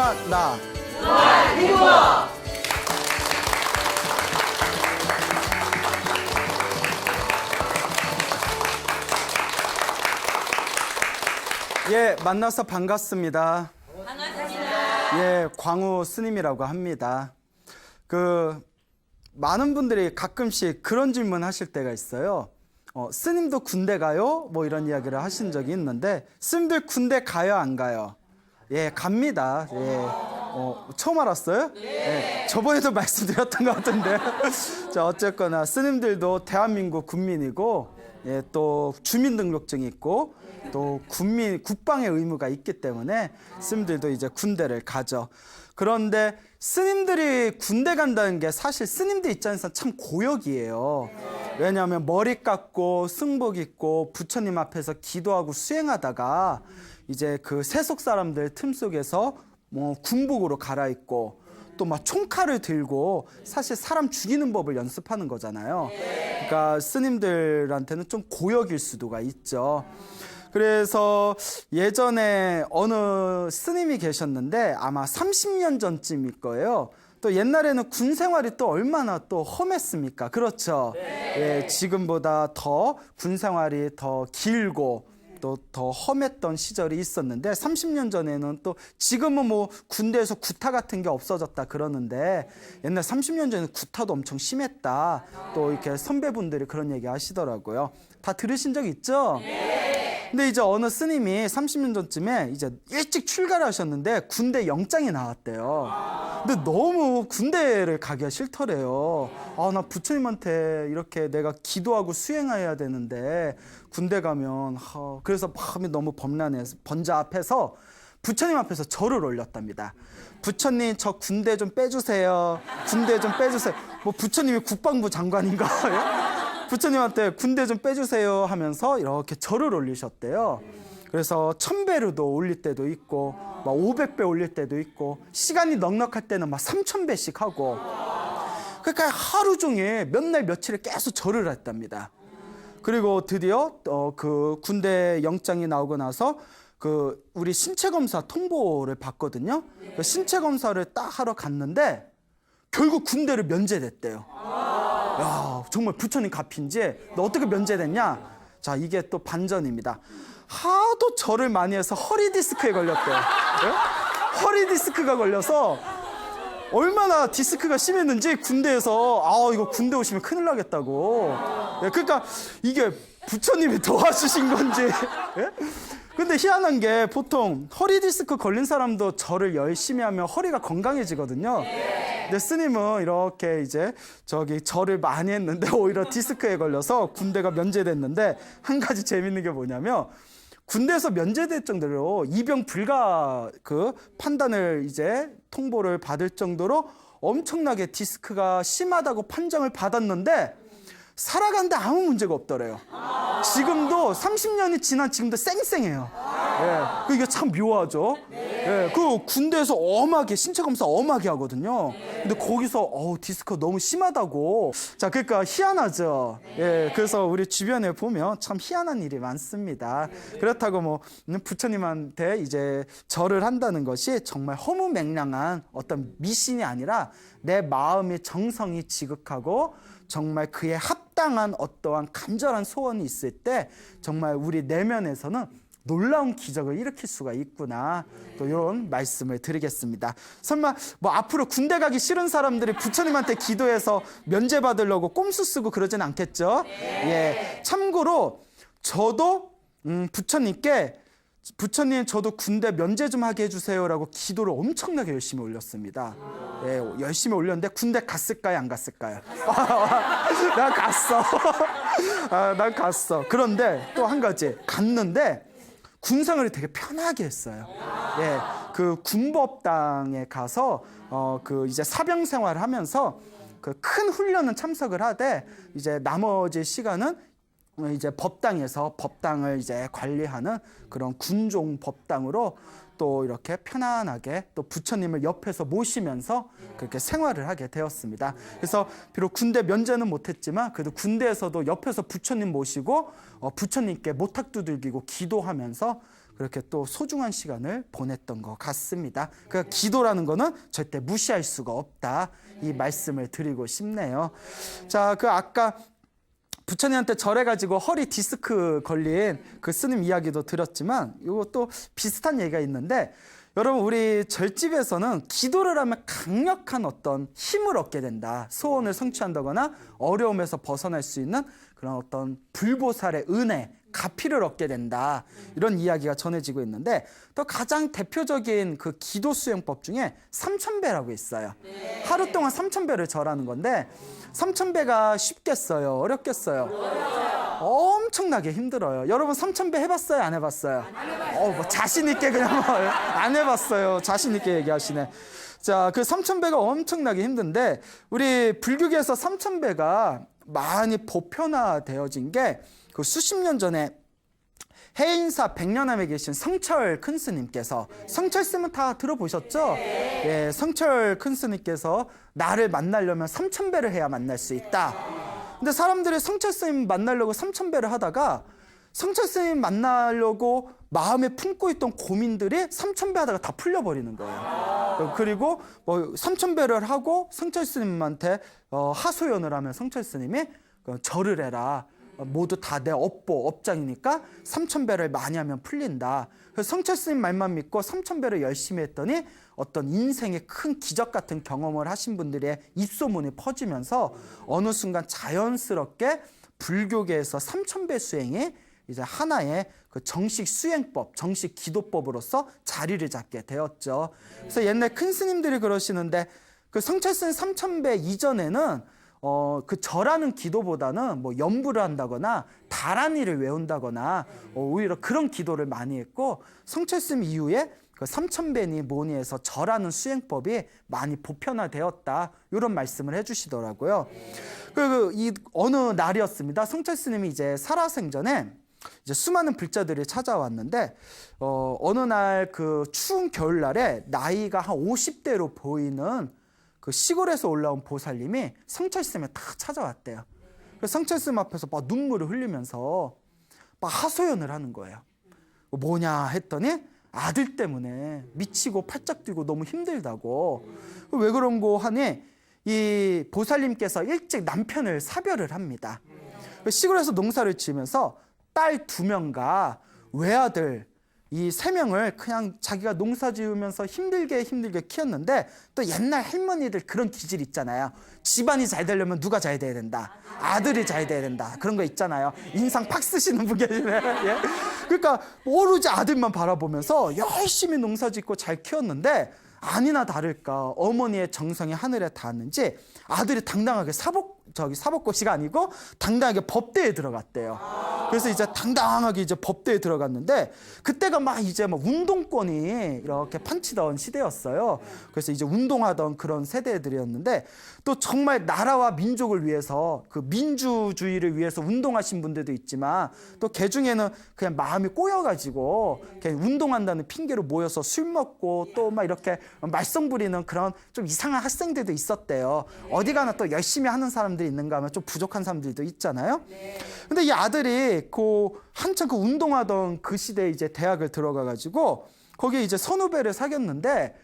너와 나. 예, 만나서 반갑습니다. 반갑습니다. 예, 광우 스님이라고 합니다. 많은 분들이 가끔씩 그런 질문 하실 때가 있어요. 스님도 군대 가요? 뭐 이런 이야기를 하신 적이 있는데, 스님들 군대 가요, 안 가요? 예, 갑니다. 예. 처음 알았어요? 네. 예, 저번에도 말씀드렸던 것 같은데. 자, 어쨌거나 스님들도 대한민국 국민이고, 예, 또 주민등록증이 있고, 또 국방의 의무가 있기 때문에 스님들도 이제 군대를 가죠. 그런데 스님들이 군대 간다는 게 사실 스님들 입장에서 참 고역이에요. 왜냐하면 머리 깎고 승복 입고 부처님 앞에서 기도하고 수행하다가 이제 그 세속 사람들 틈 속에서 뭐 군복으로 갈아입고 또 막 총칼을 들고 사실 사람 죽이는 법을 연습하는 거잖아요. 그러니까 스님들한테는 좀 고역일 수도가 있죠. 그래서 예전에 어느 스님이 계셨는데 아마 30년 전쯤일 거예요. 또 옛날에는 군 생활이 또 얼마나 또 험했습니까? 그렇죠. 예, 지금보다 더 군 생활이 더 길고 또 더 험했던 시절이 있었는데 30년 전에는 또 지금은 뭐 군대에서 구타 같은 게 없어졌다 그러는데 옛날 30년 전에는 구타도 엄청 심했다. 또 이렇게 선배분들이 그런 얘기 하시더라고요. 다 들으신 적 있죠? 근데 이제 어느 스님이 30년 전쯤에 이제 일찍 출가를 하셨는데 군대 영장이 나왔대요. 근데 너무 군대를 가기가 싫더래요. 나 부처님한테 이렇게 내가 기도하고 수행해야 되는데 군대 가면 그래서 마음이 너무 범란해서 번잡해서 부처님 앞에서 절을 올렸답니다. 부처님 저 군대 좀 빼주세요. 군대 좀 빼주세요. 뭐 부처님이 국방부 장관인가? 부처님한테 군대 좀 빼주세요 하면서 이렇게 절을 올리셨대요. 그래서 1000배로도 올릴 때도 있고 막 500배 올릴 때도 있고 시간이 넉넉할 때는 막 3000배씩 하고 그러니까 하루 종일 몇 날 며칠을 계속 절을 했답니다. 그리고 드디어 그 군대 영장이 나오고 나서 우리 신체 검사 통보를 받거든요. 그 신체 검사를 딱 하러 갔는데 결국 군대를 면제됐대요. 야, 정말 부처님 갚인지 너 어떻게 면제됐냐? 자, 이게 또 반전입니다. 하도 절을 많이 해서 허리 디스크에 걸렸대요. 네? 허리 디스크가 걸려서 얼마나 디스크가 심했는지 군대에서 이거 군대 오시면 큰일 나겠다고. 네, 그러니까 이게 부처님이 도와주신 건지. 네? 근데 희한한 게 보통 허리 디스크 걸린 사람도 절을 열심히 하면 허리가 건강해지거든요. 근데 스님은 이렇게 이제 절을 많이 했는데 오히려 디스크에 걸려서 군대가 면제됐는데 한 가지 재밌는 게 뭐냐면 군대에서 면제될 정도로 이병 불가 판단을 이제 통보를 받을 정도로 엄청나게 디스크가 심하다고 판정을 받았는데 살아가는데 아무 문제가 없더래요. 지금도 30년이 지난 지금도 쌩쌩해요. 예, 이게 참 묘하죠. 예, 군대에서 엄하게 신체 검사 엄하게 하거든요. 근데 거기서 디스크 너무 심하다고. 자, 그러니까 희한하죠. 예, 그래서 우리 주변에 보면 참 희한한 일이 많습니다. 그렇다고 뭐 부처님한테 이제 절을 한다는 것이 정말 허무맹랑한 어떤 미신이 아니라 내 마음의 정성이 지극하고 정말 그에 합당한 어떠한 간절한 소원이 있을 때 정말 우리 내면에서는 놀라운 기적을 일으킬 수가 있구나. 또 이런 말씀을 드리겠습니다. 설마 뭐 앞으로 군대 가기 싫은 사람들이 부처님한테 기도해서 면제받으려고 꼼수 쓰고 그러진 않겠죠? 예. 참고로 저도 부처님께 부처님 저도 군대 면제 좀 하게 해주세요라고 기도를 엄청나게 열심히 올렸습니다. 예, 열심히 올렸는데 군대 갔을까요? 안 갔을까요? 난 갔어. 난 갔어. 그런데 또 한 가지 갔는데 군생활을 되게 편하게 했어요. 예, 그 군법당에 가서 이제 사병 생활을 하면서 큰 훈련은 참석을 하되 이제 나머지 시간은 이제 법당에서 법당을 이제 관리하는 그런 군종 법당으로 또 이렇게 편안하게 또 부처님을 옆에서 모시면서 그렇게 생활을 하게 되었습니다. 그래서 비록 군대 면제는 못했지만 그래도 군대에서도 옆에서 부처님 모시고 부처님께 모탁 두들기고 기도하면서 그렇게 또 소중한 시간을 보냈던 것 같습니다. 그러니까 기도라는 거는 절대 무시할 수가 없다. 이 말씀을 드리고 싶네요. 자, 그 아까 부처님한테 절해가지고 허리 디스크 걸린 그 스님 이야기도 드렸지만 이것도 비슷한 얘기가 있는데, 여러분 우리 절집에서는 기도를 하면 강력한 어떤 힘을 얻게 된다. 소원을 성취한다거나 어려움에서 벗어날 수 있는 그런 어떤 불보살의 은혜, 가피를 얻게 된다. 이런 이야기가 전해지고 있는데, 또 가장 대표적인 그 기도 수행법 중에 삼천배라고 있어요. 하루 동안 3,000배를 절하는 건데, 3,000배가 쉽겠어요? 어렵겠어요? 엄청나게 힘들어요. 여러분 3,000배 해봤어요? 안 해봤어요? 뭐 자신 있게 그냥 안 해봤어요. 자신 있게 얘기하시네. 자, 그 3,000배가 엄청나게 힘든데, 우리 불교계에서 3,000배가 많이 보편화되어진 게 그 수십 년 전에 해인사 백년암에 계신 성철 큰 스님께서, 성철 스님은 다 들어보셨죠? 예, 성철 큰 스님께서 나를 만나려면 3,000배를 해야 만날 수 있다. 근데 사람들이 성철 스님 만나려고 3,000배를 하다가 성철 스님 만나려고 마음에 품고 있던 고민들이 3,000배 하다가 다 풀려버리는 거예요. 그리고 뭐 3,000배를 하고 성철 스님한테 하소연을 하면 성철 스님이 절을 해라. 모두 다 내 업장이니까 3,000배를 많이 하면 풀린다. 그래서 성철 스님 말만 믿고 3,000배를 열심히 했더니 어떤 인생의 큰 기적 같은 경험을 하신 분들의 입소문이 퍼지면서 어느 순간 자연스럽게 불교계에서 3,000배 수행이 이제 하나의 그 정식 수행법, 정식 기도법으로서 자리를 잡게 되었죠. 그래서 옛날 큰 스님들이 그러시는데, 그 성철 스님 3,000배 이전에는 그 절하는 기도보다는 뭐 연부를 한다거나 다란이를 외운다거나 오히려 그런 기도를 많이 했고, 성철 스님 이후에 그 3,000배니 뭐니 해서 절하는 수행법이 많이 보편화되었다. 이런 말씀을 해주시더라고요. 이 어느 날이었습니다. 성철 스님이 이제 살아생전에 이제 수많은 불자들이 찾아왔는데, 어느 날 그 추운 겨울날에 나이가 한 50대로 보이는 그 시골에서 올라온 보살님이 성철 스님을 딱 찾아왔대요. 그래서 성철 스님 앞에서 막 눈물을 흘리면서 막 하소연을 하는 거예요. 뭐냐 했더니 아들 때문에 미치고 팔짝 뛰고 너무 힘들다고. 왜 그런 거 하니 이 보살님께서 일찍 남편을 사별을 합니다. 시골에서 농사를 지으면서 딸 2명과 외아들 이 3명을 그냥 자기가 농사 지으면서 힘들게 키웠는데, 또 옛날 할머니들 그런 기질 있잖아요. 집안이 잘 되려면 누가 잘 돼야 된다. 아들이 잘 돼야 된다. 그런 거 있잖아요. 인상 팍 쓰시는 분 계시네. 예? 그러니까 오로지 아들만 바라보면서 열심히 농사 짓고 잘 키웠는데, 아니나 다를까 어머니의 정성이 하늘에 닿았는지 아들이 당당하게 사법고시가 아니고 당당하게 법대에 들어갔대요. 그래서 이제 당당하게 이제 법대에 들어갔는데, 그때가 막 이제 막 운동권이 이렇게 판치던 시대였어요. 그래서 이제 운동하던 그런 세대들이었는데, 또 정말 나라와 민족을 위해서 그 민주주의를 위해서 운동하신 분들도 있지만, 또 개 중에는 그냥 마음이 꼬여가지고 그냥 운동한다는 핑계로 모여서 술 먹고 또 막 이렇게 말썽 부리는 그런 좀 이상한 학생들도 있었대요. 어디 가나 또 열심히 하는 사람들이 있는가 하면 좀 부족한 사람들도 있잖아요. 근데 이 아들이 한참 그 운동하던 그 시대에 이제 대학을 들어가가지고 거기에 이제 선후배를 사귀었는데,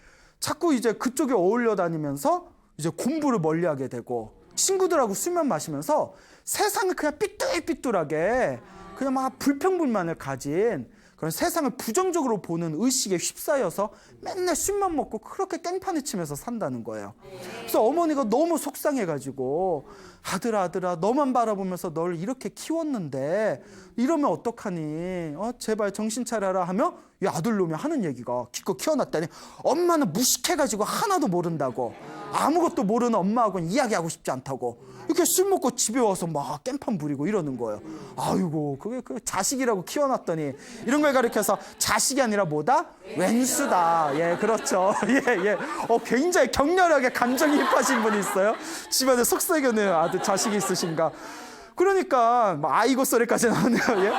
자꾸 이제 그쪽에 어울려 다니면서 이제 공부를 멀리하게 되고 친구들하고 술만 마시면서 세상을 그냥 삐뚤삐뚤하게 그냥 막 불평불만을 가진 그런 세상을 부정적으로 보는 의식에 휩싸여서 맨날 술만 먹고 그렇게 깽판을 치면서 산다는 거예요. 그래서 어머니가 너무 속상해가지고, 아들아 너만 바라보면서 널 이렇게 키웠는데 이러면 어떡하니, 제발 정신 차려라 하며 이 아들놈이 하는 얘기가, 기껏 키워놨다니 엄마는 무식해가지고 하나도 모른다고, 아무것도 모르는 엄마하고는 이야기하고 싶지 않다고, 이렇게 술 먹고 집에 와서 막 깽판 부리고 이러는 거예요. 아이고, 그게 그 자식이라고 키워놨더니 이런 걸 가리켜서 자식이 아니라 뭐다? 웬수다. 예, 그렇죠. 예. 굉장히 격렬하게 감정이입하신 분이 있어요. 집안에 속썩이는 아들, 자식이 있으신가. 그러니까 아이고 소리까지 나오네요. 예?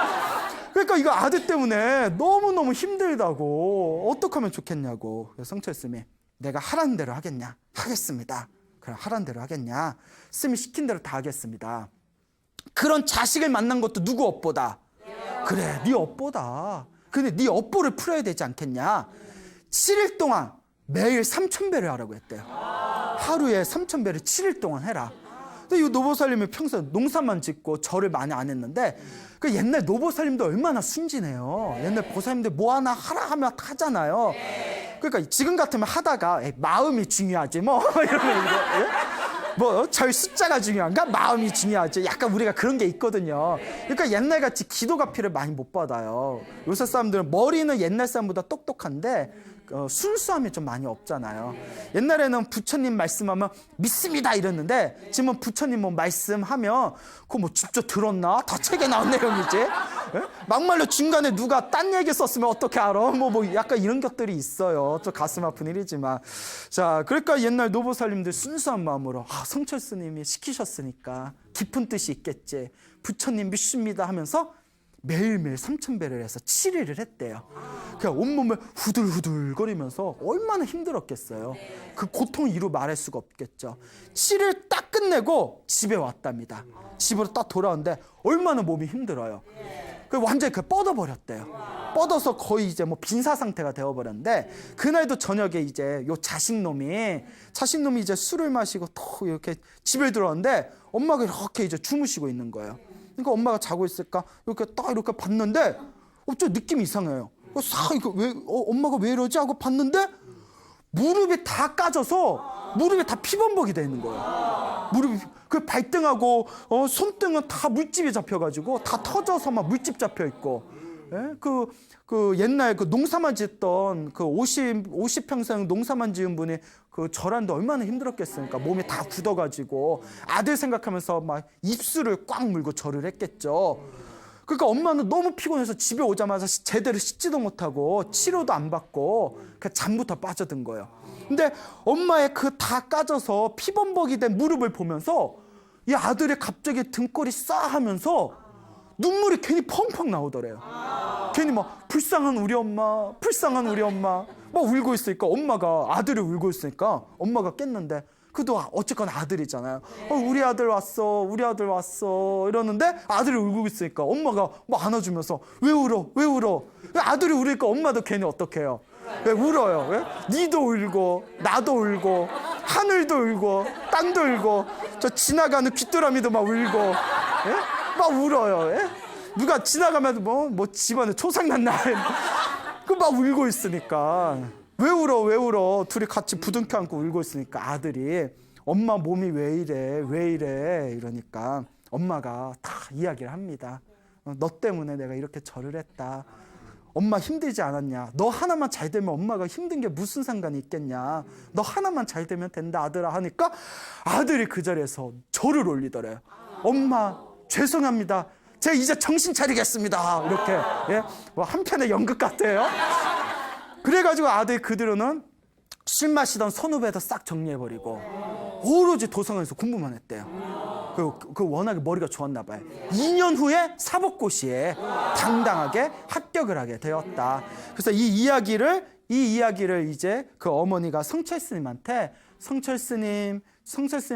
그러니까 이거 아들 때문에 너무너무 힘들다고, 어떻게 하면 좋겠냐고. 그래서 성철 스님이 내가 하라는 대로 하겠냐? 하겠습니다. 그럼 하라는 대로 하겠냐? 스님이 시킨 대로 다 하겠습니다. 그런 자식을 만난 것도 누구 업보다? 그래, 네 업보다. 근데 네 업보를 풀어야 되지 않겠냐. 7일 동안 매일 3,000배를 하라고 했대요. 하루에 3,000배를 7일 동안 해라. 근데 이 노보살님이 평소에 농사만 짓고 절을 많이 안 했는데 그 옛날 노보살님도 얼마나 순진해요. 옛날 보살님들 뭐 하나 하라 하면 하잖아요. 그러니까 지금 같으면 하다가 마음이 중요하지 뭐 이러면 이거 뭐 절 숫자가 중요한가? 마음이 중요하지. 약간 우리가 그런 게 있거든요. 그러니까 옛날같이 기도가 필요를 많이 못 받아요. 요새 사람들은 머리는 옛날 사람보다 똑똑한데 순수함이 좀 많이 없잖아요. 옛날에는 부처님 말씀하면 믿습니다 이랬는데 지금은 부처님 뭐 말씀하면 그거 뭐 직접 들었나? 다 책에 나온 내용이지. 예? 막말로 중간에 누가 딴 얘기 썼으면 어떻게 알아? 뭐 약간 이런 것들이 있어요. 좀 가슴 아픈 일이지만. 자, 그러니까 옛날 노보살님들 순수한 마음으로 성철 스님이 시키셨으니까 깊은 뜻이 있겠지. 부처님 믿습니다 하면서 매일매일 3,000배를 해서 7일을 했대요. 그냥 온몸을 후들후들거리면서 얼마나 힘들었겠어요. 그 고통 이루 말할 수가 없겠죠. 7일 딱 끝내고 집에 왔답니다. 집으로 딱 돌아오는데 얼마나 몸이 힘들어요. 완전히 뻗어버렸대요. 뻗어서 거의 이제 뭐 빈사 상태가 되어버렸는데 그날도 저녁에 이제 요 자식놈이 이제 술을 마시고 또 이렇게 집에 들어왔는데 엄마가 이렇게 이제 주무시고 있는 거예요. 그러니까 엄마가 자고 있을까 이렇게 딱 이렇게 봤는데 좀 느낌이 이상해요. 엄마가 왜 이러지 하고 봤는데 무릎이 다 까져서 무릎이 다 피범벅이 돼 있는 거예요. 무릎이 그 발등하고 손등은 다 물집이 잡혀가지고 다 터져서 막 물집 잡혀 있고. 예? 그 옛날 그 농사만 짓던 그 50평생 농사만 지은 분이 그 절하는데 얼마나 힘들었겠습니까? 몸이 다 굳어가지고 아들 생각하면서 막 입술을 꽉 물고 절을 했겠죠. 그러니까 엄마는 너무 피곤해서 집에 오자마자 제대로 씻지도 못하고 치료도 안 받고 그냥 잠부터 빠져든 거예요. 근데 엄마의 그 다 까져서 피범벅이 된 무릎을 보면서 이 아들이 갑자기 등골이 싸하면서 눈물이 괜히 펑펑 나오더래요. 괜히 막 불쌍한 우리 엄마 막 울고 있으니까 엄마가 아들이 울고 있으니까 엄마가 깼는데 그래도 어쨌거나 아들이잖아요. 우리 아들 왔어 이러는데 아들이 울고 있으니까 엄마가 막 안아주면서 왜 울어 아들이 울으니까 엄마도 괜히 어떡해요. 왜 울어요? 왜? 니도 울고 나도 울고 하늘도 울고 땅도 울고 저 지나가는 귀뚜라미도 막 울고 예? 막 울어요. 예? 누가 지나가면 뭐 집안에 초상 났나 그 막 울고 있으니까 왜 울어 둘이 같이 부둥켜 안고 울고 있으니까 아들이 엄마 몸이 왜 이래 이러니까 엄마가 다 이야기를 합니다. 너 때문에 내가 이렇게 절을 했다. 엄마 힘들지 않았냐? 너 하나만 잘 되면 엄마가 힘든 게 무슨 상관이 있겠냐? 너 하나만 잘 되면 된다 아들아 하니까 아들이 그 자리에서 절을 올리더래요. 엄마 죄송합니다. 제가 이제 정신 차리겠습니다. 이렇게 예? 뭐 한편의 연극 같아요. 그래가지고 아들이 그 뒤로는 술 마시던 선후배도 싹 정리해버리고 오로지 도서관에서 공부만 했대요. 그 워낙에 머리가 좋았나 봐요. 2년 후에 사법고시에 당당하게 합격을 하게 되었다. 그래서 이 이야기를 이제 그 어머니가 성철 스님한테 성철 스님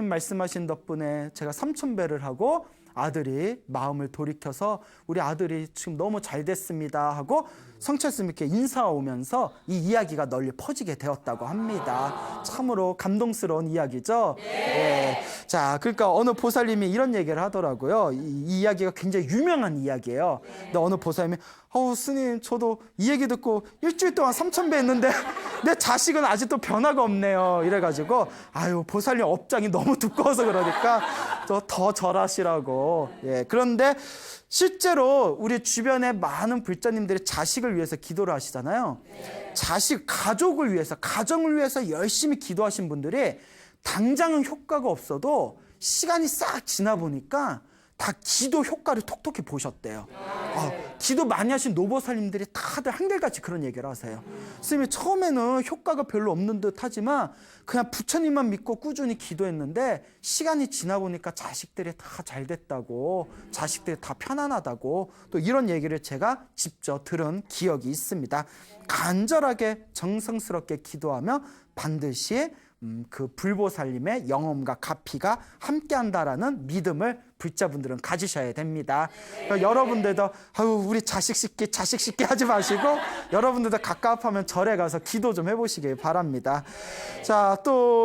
말씀하신 덕분에 제가 3,000배를 하고 아들이 마음을 돌이켜서 우리 아들이 지금 너무 잘 됐습니다 하고 성철 스님께 인사 오면서 이 이야기가 널리 퍼지게 되었다고 합니다. 참으로 감동스러운 이야기죠. 네. 자, 그러니까 어느 보살님이 이런 얘기를 하더라고요. 이 이야기가 굉장히 유명한 이야기예요. 근데 어느 보살님이 스님 저도 이 얘기 듣고 일주일 동안 3,000배 했는데 내 자식은 아직도 변화가 없네요. 이래가지고 보살님 업장이 너무 두꺼워서 그러니까 더 절하시라고. 예. 그런데 실제로 우리 주변에 많은 불자님들이 자식을 위해서 기도를 하시잖아요. 가족을 위해서, 가정을 위해서 열심히 기도하신 분들이 당장은 효과가 없어도 시간이 싹 지나 보니까 다 기도 효과를 톡톡히 보셨대요. 기도 많이 하신 노보살님들이 다들 한결같이 그런 얘기를 하세요. 스님이 처음에는 효과가 별로 없는 듯 하지만 그냥 부처님만 믿고 꾸준히 기도했는데 시간이 지나 보니까 자식들이 다 잘 됐다고, 자식들이 다 편안하다고 또 이런 얘기를 제가 직접 들은 기억이 있습니다. 간절하게 정성스럽게 기도하며 반드시 그 불보살님의 영험과 가피가 함께한다라는 믿음을 불자분들은 가지셔야 됩니다. 그러니까 여러분들도 아유 우리 자식 쉽게 하지 마시고 여러분들도 가까워하면 절에 가서 기도 좀 해보시길 바랍니다. 자, 또